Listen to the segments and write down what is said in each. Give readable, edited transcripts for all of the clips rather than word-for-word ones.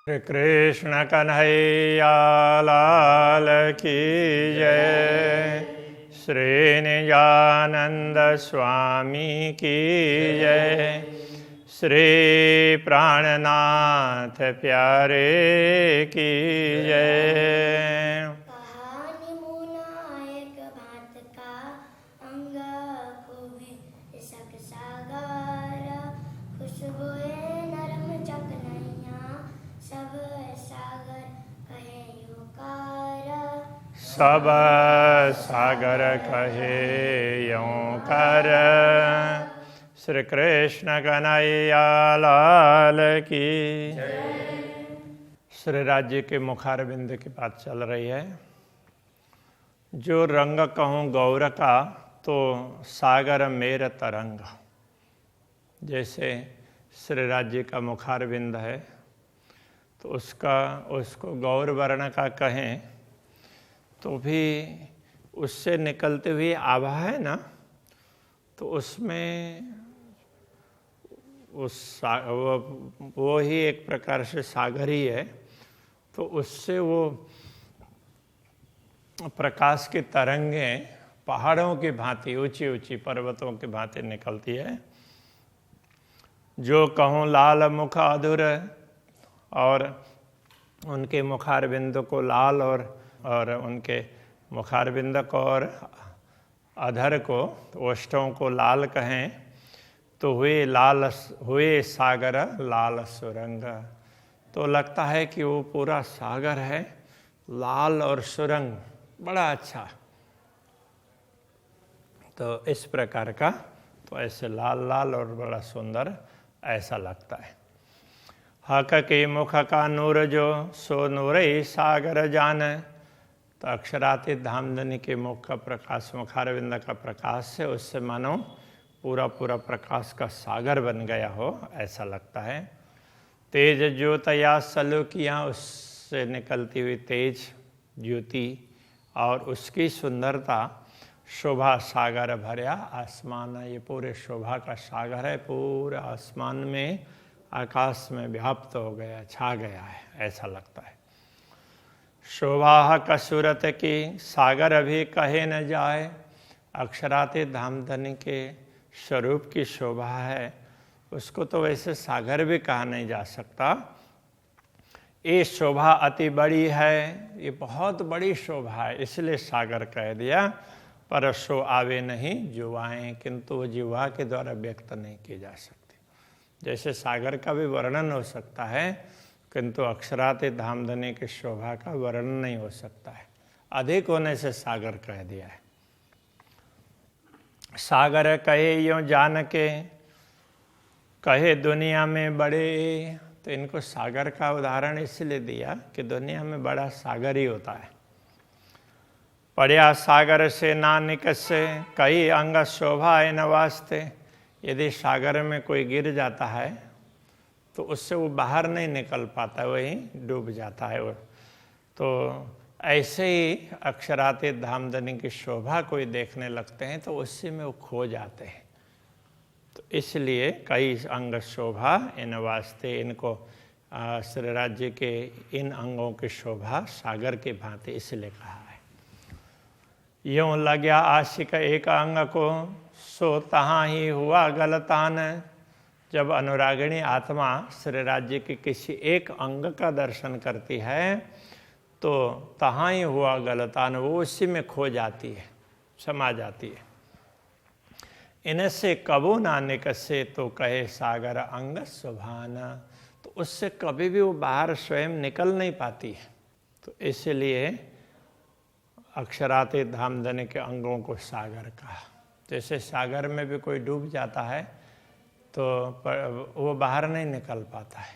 श्री कृष्ण कन्हैया लाल की जय। श्री निजानंद स्वामी की जय। श्री प्राणनाथ प्यारे की जय। कहानी मुना एक भांत का अंग को भी सक सागर। खुशबुए नरम चकनैया सब सागर कहे योकार। सब सागर कहे यों कर। श्री कृष्ण कन्हैया लाल की श्री राज्य के मुखारविंद की बात चल रही है। जो रंग कहूँ गौर का तो सागर मेर तरंग। जैसे श्री राज्य का मुखारविंद है तो उसको गौर वर्ण का कहें तो भी उससे निकलते हुए आभा है ना, तो उसमें वो ही एक प्रकार से सागर ही है। तो उससे वो प्रकाश की तरंगें पहाड़ों की भांति, ऊंची ऊंची पर्वतों की भांति निकलती है। जो कहूँ लाल मुख अधुर, और उनके मुखारविंद को लाल और उनके मुखारविंद को और अधर को, ओष्ठों को लाल कहें तो हुए सागर लाल सुरंग। तो लगता है कि वो पूरा सागर है, लाल और सुरंग, बड़ा अच्छा। तो इस प्रकार का, तो ऐसे लाल लाल और बड़ा सुंदर ऐसा लगता है। हक के मुख का नूर जो सो नूर ही सागर जान। तो अक्षरातीत धामधनी के मुख का प्रकाश, मुखारविंद का प्रकाश से उससे मानो पूरा पूरा प्रकाश का सागर बन गया हो, ऐसा लगता है। तेज ज्योतया सलूकियाँ, उससे निकलती हुई तेज ज्योति और उसकी सुंदरता, शोभा सागर भरया आसमान। ये पूरे शोभा का सागर है, पूरे आसमान में, आकाश में व्याप्त हो गया, छा गया है, ऐसा लगता है। शोभा कसूरत की सागर भी कहे न जाए। अक्षरातीत धामधनी के स्वरूप की शोभा है, उसको तो वैसे सागर भी कहा नहीं जा सकता। ये शोभा अति बड़ी है, ये बहुत बड़ी शोभा है, इसलिए सागर कह दिया। पर सो आवे नहीं जुवाएं, किंतु वो जिह्वा के द्वारा व्यक्त नहीं की जा सकती। जैसे सागर का भी वर्णन हो सकता है, किंतु अक्षरातीत धामधनी की शोभा का वर्णन नहीं हो सकता है। अधिक होने से सागर कह दिया है। सागर कहे यूं जान के, कहे दुनिया में बड़े। तो इनको सागर का उदाहरण इसलिए दिया कि दुनिया में बड़ा सागर ही होता है। पड़या सागर से ना निकसे, कई अंग शोभा है न वास्ते। यदि सागर में कोई गिर जाता है तो उससे वो बाहर नहीं निकल पाता, वही डूब जाता है वो। तो ऐसे ही अक्षरातीत धामधनी की शोभा कोई देखने लगते हैं तो उसी में वो खो जाते हैं। तो इसलिए कई अंग शोभा इन वास्ते, इनको श्री राज्य के इन अंगों की शोभा सागर की भांति इसलिए कहा है। यूं लग्या आशिक एक अंग को, सो तहाँ ही हुआ गलतान। जब अनुरागिणी आत्मा श्री राज्य के किसी एक अंग का दर्शन करती है तो तहाँ ही हुआ गलतान, वो उसी में खो जाती है, समा जाती है। इनसे कबू ना निकसे, तो कहे सागर अंग सुभाना। तो उससे कभी भी वो बाहर स्वयं निकल नहीं पाती है। तो इसलिए अक्षरातीत धामधनी के अंगों को सागर कहा। जैसे सागर में भी कोई डूब जाता है तो वो बाहर नहीं निकल पाता है।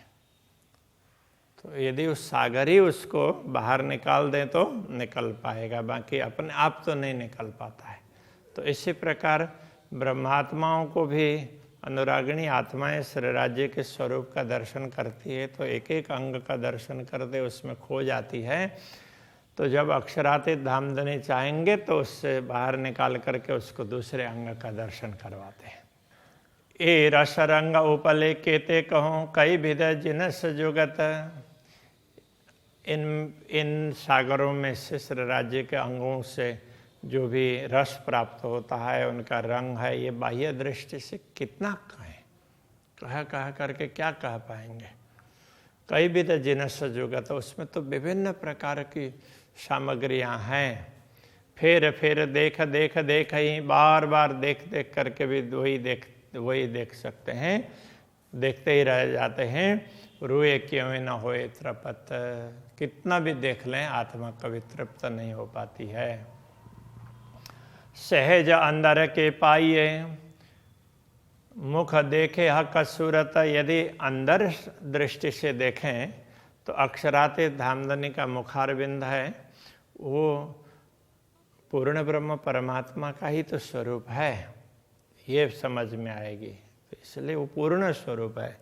तो यदि उस सागर ही उसको बाहर निकाल दें तो निकल पाएगा, बाकी अपने आप तो नहीं निकल पाता है। तो इसी प्रकार ब्रह्मात्माओं को भी अनुरागिणी आत्माएं श्री राज्य के स्वरूप का दर्शन करती है तो एक एक अंग का दर्शन करते उसमें खो जाती है। तो जब अक्षरातीत धामधनी चाहेंगे तो उससे बाहर निकाल करके उसको दूसरे अंग का दर्शन करवाते हैं। ए रस रंग उपले केते कहूँ, कई विध जिनस जुगत। इन सागरों में से श्री राज्य के अंगों से जो भी रस प्राप्त होता है, उनका रंग है, ये बाह्य दृष्टि से कितना कहें, कह करके क्या कह पाएंगे। कई भी तो जिनस जुगत, उसमें तो विभिन्न प्रकार की सामग्रियां हैं। फिर देख ही बार बार देख करके भी वही देख सकते हैं, देखते ही रह जाते हैं। रुए क्यों न होए तृप्त, कितना भी देख लें आत्मा कभी तृप्त नहीं हो पाती है। सहज अंदर के पाइए मुख देखे हक सूरत, यदि अंदर दृष्टि से देखें तो अक्षरातीत धामधनी का मुखारविंद है, वो पूर्ण ब्रह्म परमात्मा का ही तो स्वरूप है, ये समझ में आएगी। तो इसलिए वो पूर्ण स्वरूप है।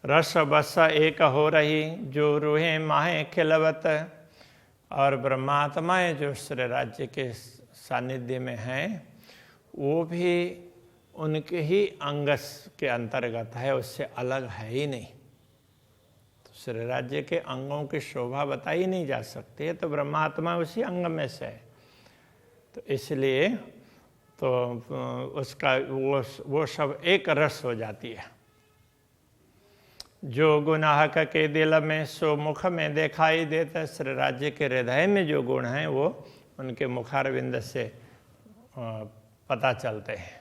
रस बस एक हो रही जो रूहे माहे खिलवत, और ब्रह्मात्माएं जो श्री राज्य के सानिध्य में हैं वो भी उनके ही अंगस के अंतर्गत है, उससे अलग है ही नहीं। तो श्री राज्य के अंगों की शोभा बताई नहीं जा सकती है, तो ब्रह्मात्मा उसी अंग में से है। तो इसलिए तो उसका वो सब एक रस हो जाती है। जो गुनाहक के दिल में सो मुख में दिखाई देता, श्री राज्य के हृदय में जो गुण हैं वो उनके मुखारविंद से पता चलते हैं।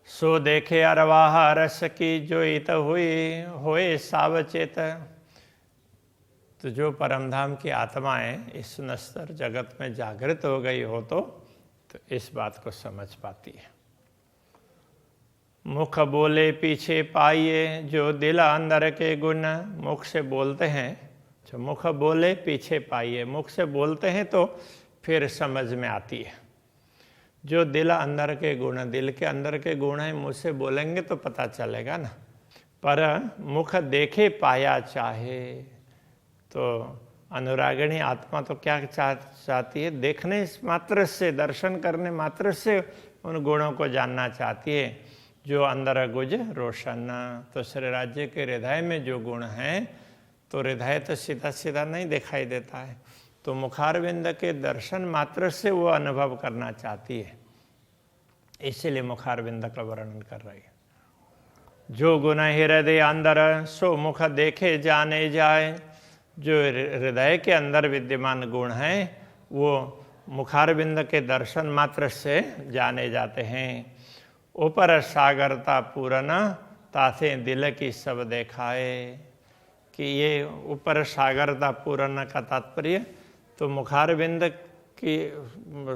सो देखे अरवाह रस की जो इत हुई होए सावचेत, तो जो परमधाम की आत्माएं इस नश्वर जगत में जागृत हो गई हो तो इस बात को समझ पाती है। मुख बोले पीछे पाइए जो दिल अंदर के गुण, मुख से बोलते हैं, जो मुख बोले पीछे पाइए, मुख से बोलते हैं तो फिर समझ में आती है। जो दिल अंदर के गुण, दिल के अंदर के गुण हैं, मुँह से बोलेंगे तो पता चलेगा ना। पर मुख देखे पाया चाहे, तो अनुरागिणी आत्मा तो क्या चाहती है, देखने मात्र से, दर्शन करने मात्र से उन गुणों को जानना चाहती है। जो अंदर गुज रोशन, तो श्री राज्य के हृदय में जो गुण हैं, तो हृदय तो सीधा सीधा नहीं दिखाई देता है, तो मुखारविंद के दर्शन मात्र से वो अनुभव करना चाहती है, इसीलिए मुखारविंद का वर्णन कर रही है। जो गुण हृदय अंदर सो मुख देखे जाने जाए, जो हृदय के अंदर विद्यमान गुण हैं वो मुखारविंद के दर्शन मात्र से जाने जाते हैं। ऊपर सागरता पूर्ण ताथे दिल की सब देखाए, कि ये ऊपर सागरता पूर्ण का तात्पर्य, तो मुखारविंद की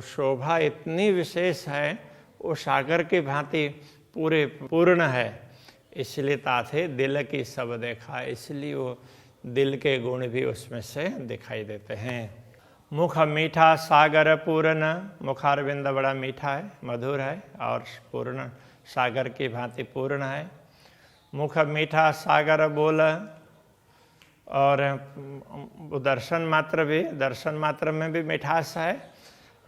शोभा इतनी विशेष है, वो सागर की भांति पूरे पूर्ण है, इसलिए ताथे दिल की सब देखा, इसलिए वो दिल के गुण भी उसमें से दिखाई देते हैं। मुख मीठा सागर पूर्ण, मुखारविंद बड़ा मीठा है, मधुर है और पूर्ण सागर की भांति पूर्ण है। मुख मीठा सागर बोल, और दर्शन मात्र में भी मिठास है,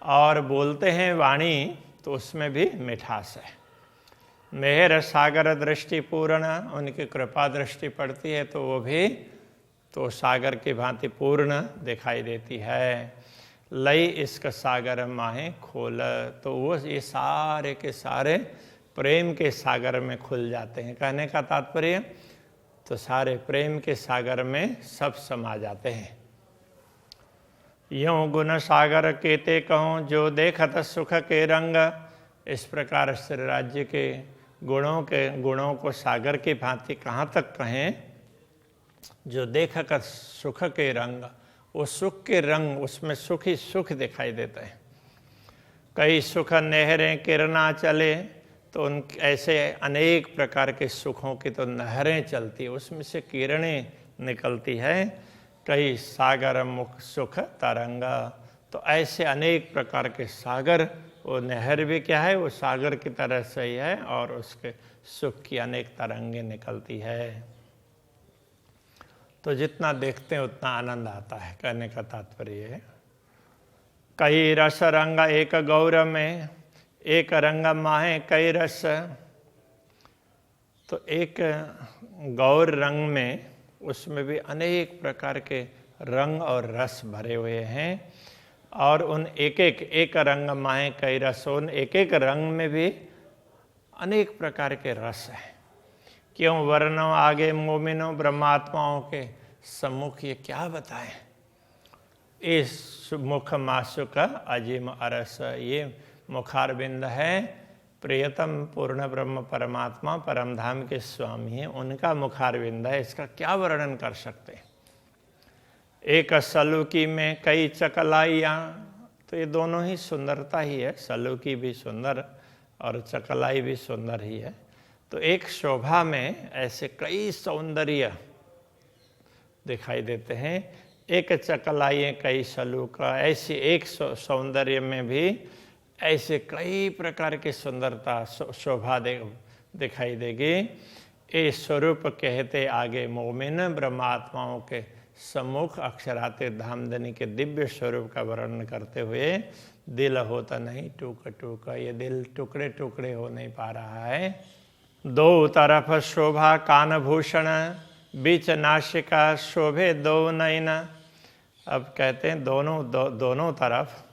और बोलते हैं वाणी तो उसमें भी मिठास है। मेहर सागर दृष्टि पूर्ण, उनकी कृपा दृष्टि पड़ती है तो वो भी तो सागर की भांति पूर्ण दिखाई देती है। लई इश्क सागर माहे खोल, तो वो ये सारे के सारे प्रेम के सागर में खुल जाते हैं। कहने का तात्पर्य तो सारे प्रेम के सागर में सब समा जाते हैं। यों गुण सागर केते कहूँ जो देखत सुख के रंग, इस प्रकार श्री राज्य के गुणों को सागर की भांति कहाँ तक कहें, जो देखकर सुख के रंग, वो सुख के रंग, उसमें सुख ही सुख दिखाई देते हैं। कई सुख नहरें किरना चले, तो उन ऐसे अनेक प्रकार के सुखों की तो नहरें चलती है, उसमें से किरणें निकलती है। कई सागर मुख सुख तरंगा, तो ऐसे अनेक प्रकार के सागर, वो नहर भी क्या है, वो सागर की तरह से ही है, और उसके सुख की अनेक तरंगें निकलती है। तो जितना देखते हैं उतना आनंद आता है, कहने का तात्पर्य है। कई रस रंग एक गौर में, एक रंग माहे कई रस, तो एक गौर रंग में उसमें भी अनेक प्रकार के रंग और रस भरे हुए हैं। और उन एक रंग माहे कई रसों, एक रंग में भी अनेक प्रकार के रस हैं। क्यों वर्णो आगे मोमिनो ब्रह्मात्माओं के सम्मुख ये क्या बताएं। इस मुख मासु का अजीम अरस, ये मुखारबिंद है। प्रियतम पूर्ण ब्रह्म परमात्मा परमधाम के स्वामी हैं, उनका मुखारबिंद है। इसका क्या वर्णन कर सकते हैं। एक सलूकी में कई चकलाइयाँ, तो ये दोनों ही सुंदरता ही है। सलूकी भी सुंदर और चकलाई भी सुंदर ही है। तो एक शोभा में ऐसे कई सौंदर्य दिखाई देते हैं। एक चकलाई कई सलूका, ऐसी एक सौंदर्य में भी ऐसे कई प्रकार की सुंदरता शोभा दिखाई देगी। ये स्वरूप कहते आगे मोमिन ब्रह्मात्माओं के सम्मुख अक्षरातीत धामधनी के दिव्य स्वरूप का वर्णन करते हुए दिल होता नहीं टूक टूक, ये दिल टुकड़े टुकड़े हो नहीं पा रहा है। दो तरफ शोभा कान भूषण, बीच नासिका शोभे दो नयन। अब कहते हैं दोनों तरफ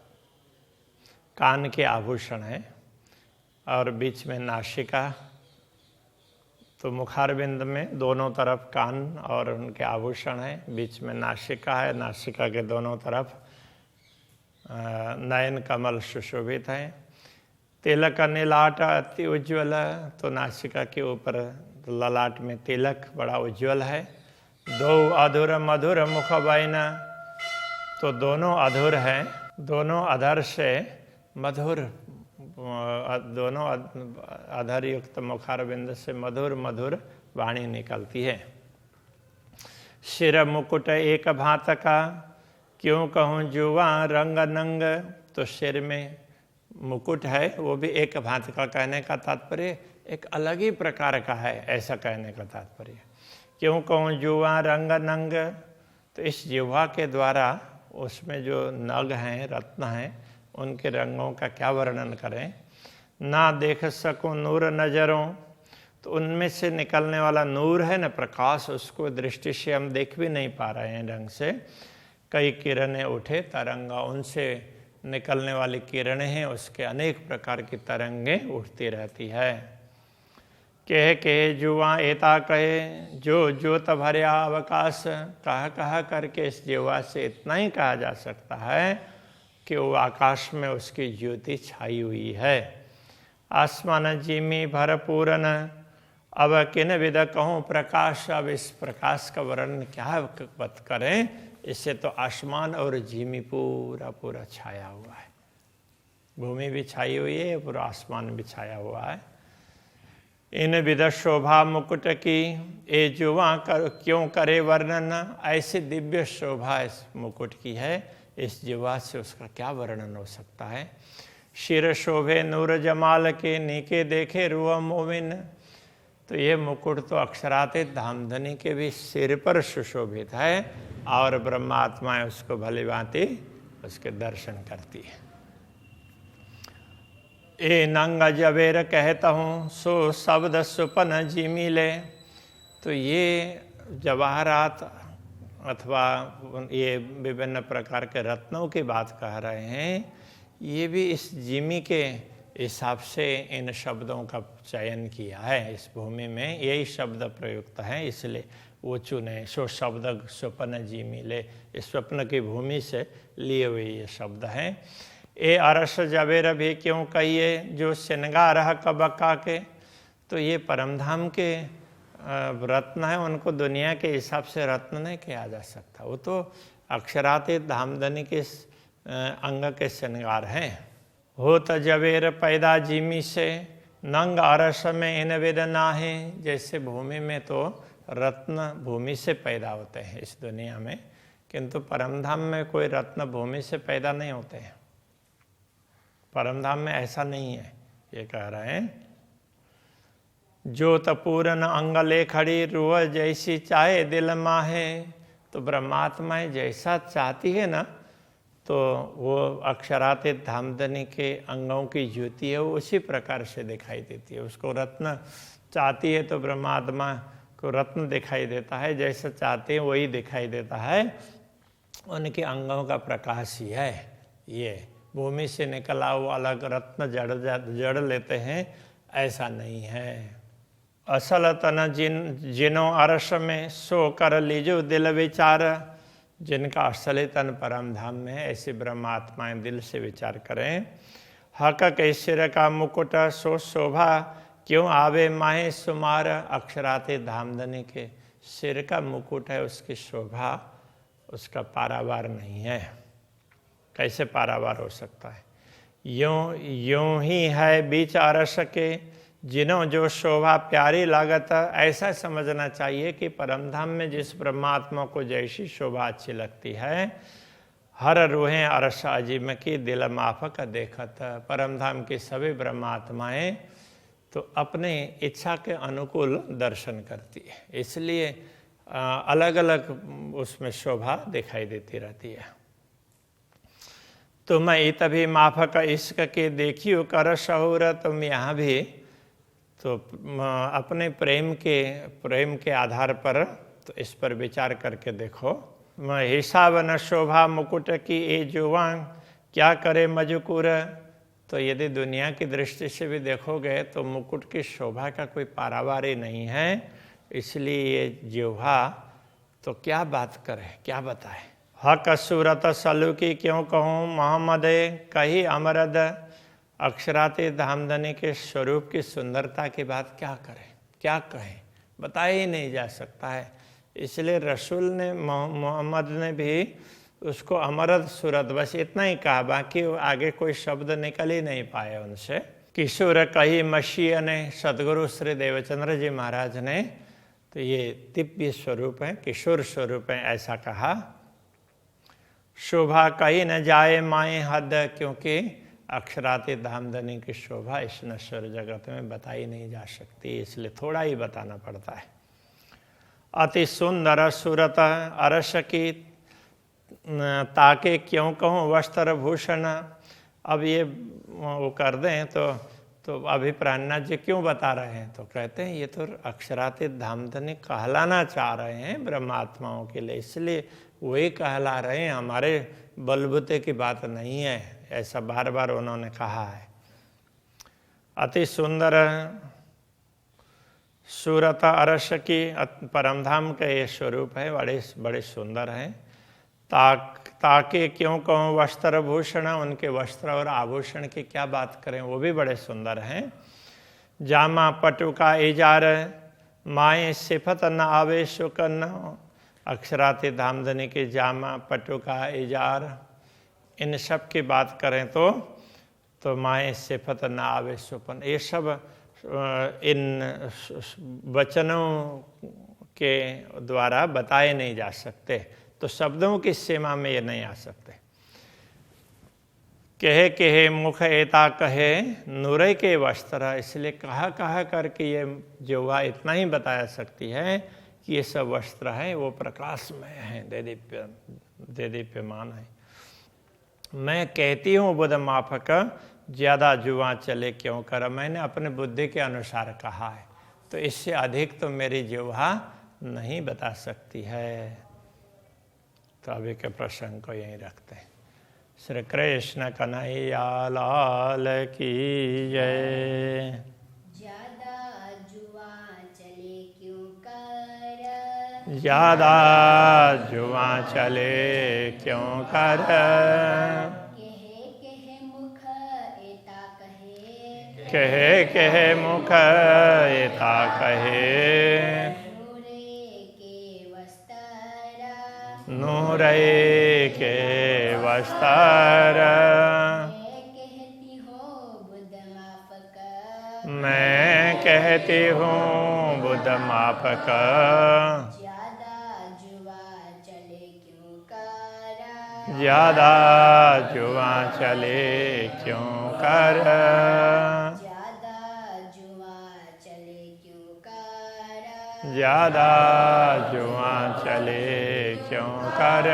कान के आभूषण है और बीच में नासिका। तो मुखारबिंद में दोनों तरफ कान और उनके आभूषण है, बीच में नासिका है। नासिका के दोनों तरफ नयन कमल सुशोभित है। तिलक नीलाट अति उज्ज्वल, तो नासिका के ऊपर ललाट में तिलक बड़ा उज्ज्वल है। दो अधुर मधुर मुख बैना, तो दोनों अधुर हैं, दोनों अधर से मधुर, दोनों अधर युक्त मुखारबिंद से मधुर मधुर वाणी निकलती है। शिर मुकुट एक भांत का, क्यों कहूँ जुआ रंग नंग, तो सिर में मुकुट है वो भी एक भांत का। कहने का तात्पर्य एक अलग ही प्रकार का है, ऐसा कहने का तात्पर्य। क्यों कहूँ जुआ रंग नंग, तो इस जिह्वा के द्वारा उसमें जो नग हैं, रत्न हैं, उनके रंगों का क्या वर्णन करें। ना देख सकूं नूर नजरों, तो उनमें से निकलने वाला नूर है न प्रकाश, उसको दृष्टि से हम देख भी नहीं पा रहे हैं ढंग से। कई किरणें उठे तरंगा, उनसे निकलने वाली किरणें हैं, उसके अनेक प्रकार की तरंगें उठती रहती है। कहे जुआ एता कहे, जो ज्योत भर्या अवकाश, कहा करके इस जुआ से इतना ही कहा जा सकता है कि वो आकाश में उसकी ज्योति छाई हुई है। आसमान जिमी भरपूरन, अब किन विद कहूँ प्रकाश। अब इस प्रकाश का वर्णन क्या बात करें, इससे तो आसमान और जिमी पूरा पूरा छाया हुआ है। भूमि भी छाई हुई है, पूरा आसमान भी छाया हुआ है। इन विद शोभा मुकुट की, ए जुआ क्यों करे वर्णन। ऐसी दिव्य शोभा इस मुकुट की है, इस जुआ से उसका क्या वर्णन हो सकता है। शिर शोभे नूर जमाल के, नीके देखे रुआ मोमिन। तो ये मुकुट तो अक्षरातीत धामधनी के भी सिर पर सुशोभित है और ब्रह्मात्माएं उसको भली भांति उसके दर्शन करती है। ए नंग जबेर कहता हूँ, सो शब्द सुपन जी मिले। तो ये जवाहरात अथवा ये विभिन्न प्रकार के रत्नों की बात कह रहे हैं। ये भी इस जिमी के हिसाब से इन शब्दों का चयन किया है। इस भूमि में यही शब्द प्रयुक्त हैं, इसलिए वो चुने। सो शब्द स्वप्न जी मिले, इस स्वप्न की भूमि से लिए हुए ये शब्द हैं। ए अरस जबेर भी क्यों कहिए, जो श्रृंगार कबका के। तो ये परमधाम के रत्न है, उनको दुनिया के हिसाब से रत्न नहीं किया जा सकता। वो तो अक्षरातीत धामधनी के अंग के श्रृंगार हैं। हो त जबेर पैदा जिमी से, नंग अरस में इन विद नाहे। जैसे भूमि में तो रत्न भूमि से पैदा होते हैं इस दुनिया में, किंतु परमधाम में कोई रत्न भूमि से पैदा नहीं होते हैं। परमधाम में ऐसा नहीं है, ये कह रहे हैं। ज्योत पूरन अंगले खड़ी, रुआ जैसी चाहे दिल माहे। तो ब्रह्मात्मा जैसा चाहती है ना, तो वो अक्षरातीत धामधनी के अंगों की ज्योति है, वो उसी प्रकार से दिखाई देती है। उसको रत्न चाहती है तो ब्रह्मात्मा को रत्न दिखाई देता है, जैसा चाहते हैं वही दिखाई देता है। उनके अंगों का प्रकाश ही है ये। भूमि से निकला हुआ अलग रत्न जड़ लेते हैं, ऐसा नहीं है। असल तन जिनो अरस में सो कर लीजो दिल विचार। जिनका असली तन परम धाम में है, ऐसे ब्रह्मात्माएं दिल से विचार करें। हक के सिर का मुकुट सो शोभा, क्यों आवे माहे सुमार। अक्षराते धामधनी के सिर का मुकुट है, उसकी शोभा, उसका पारावार नहीं है। कैसे पारावार हो सकता है? यूं ही है बीच अरस के, जिन्हों जो शोभा प्यारी लागत। ऐसा समझना चाहिए कि परमधाम में जिस परमात्मा को जैसी शोभा अच्छी लगती है, हर रूहें अरस अजीम की दिल माफक देखत। परमधाम की सभी ब्रह्मात्माएं तो अपने इच्छा के अनुकूल दर्शन करती है, इसलिए अलग अलग उसमें शोभा दिखाई देती रहती है। तुम तभी माफक इश्क के देखियो कर शहूर। तुम यहाँ भी तो अपने प्रेम के आधार पर तो इस पर विचार करके देखो। हिसाब न शोभा मुकुट की ए जुवां, क्या करे मजकूर। तो यदि दुनिया की दृष्टि से भी देखोगे तो मुकुट की शोभा का कोई पारावार ही नहीं है, इसलिए ये जिह्वा तो क्या बात करे, क्या बताए। हक सूरत सलूकी क्यों कहूँ मोहम्मद कही अमरद। अक्षराते धामधनी के स्वरूप की सुंदरता की बात क्या करें, क्या कहें, बताया ही नहीं जा सकता है। इसलिए रसूल ने मोहम्मद ने भी उसको अमरद सूरत बस इतना ही कहा, बाकी आगे कोई शब्द निकल ही नहीं पाए उनसे। किशोर कही मसीह ने सदगुरु श्री देवचंद्र जी महाराज ने, तो ये दिव्य स्वरूप है, किशोर स्वरूप है, ऐसा कहा। शोभा कही न जाए माए हद, क्योंकि अक्षराते धामधनी की शोभा इस नश्वर जगत में बताई नहीं जा सकती, इसलिए थोड़ा ही बताना पड़ता है। अति सुंदर सूरत अरस की ताके क्यों कहूँ वस्त्र भूषण। अब ये वो कर दें तो अभी प्राणनाथ जी क्यों बता रहे हैं, तो कहते हैं ये तो अक्षराते धामधनी कहलाना चाह रहे हैं ब्रह्मात्माओं के लिए, इसलिए वही कहला रहे हैं, हमारे बलबूते की बात नहीं है, ऐसा बार बार उन्होंने कहा है। अति सुंदर सूरत अरस की परमधाम का ये स्वरूप है, बड़े सुंदर हैं। ताके क्यों कहूँ वस्त्र भूषण, उनके वस्त्र और आभूषण की क्या बात करें, वो भी बड़े सुंदर हैं। जामा पटु का इजार, माए सिफत न आवे सुकन। अक्षराते धामधनी के जामा पटु का इजार, इन सब की बात करें तो माए सिफत न आवे सुपन, ये सब इन वचनों के द्वारा बताए नहीं जा सकते, तो शब्दों की सीमा में ये नहीं आ सकते। कहे मुख एता कहे नूरे के वस्त्र, इसलिए कहा करके ये जिह्वा इतना ही बता सकती है कि ये सब वस्त्र हैं वो प्रकाशमय हैं, देदीप्यमान है। मैं कहती हूँ बुध माफक, ज़्यादा जुआ चले क्यों कर। मैंने अपने बुद्धि के अनुसार कहा है, तो इससे अधिक तो मेरी जिह्वा नहीं बता सकती है। तो अभी के प्रसंग को यहीं रखते हैं। श्री कृष्ण कन्हैया लाल की जय। ज्यादा जुआ चले क्यों कर, ज्यादा जुआ चले क्यों कर। कहे मुख एता कहे, नूरे के वस्त्र। मैं कहती हूँ बुध माफक, ज्यादा जुआ चले क्यों कर, ज्यादा जुआ चले क्यों कर। ज्यादा जुआ चले क्यों कर, ज्यादा जुआ चले क्यों कर।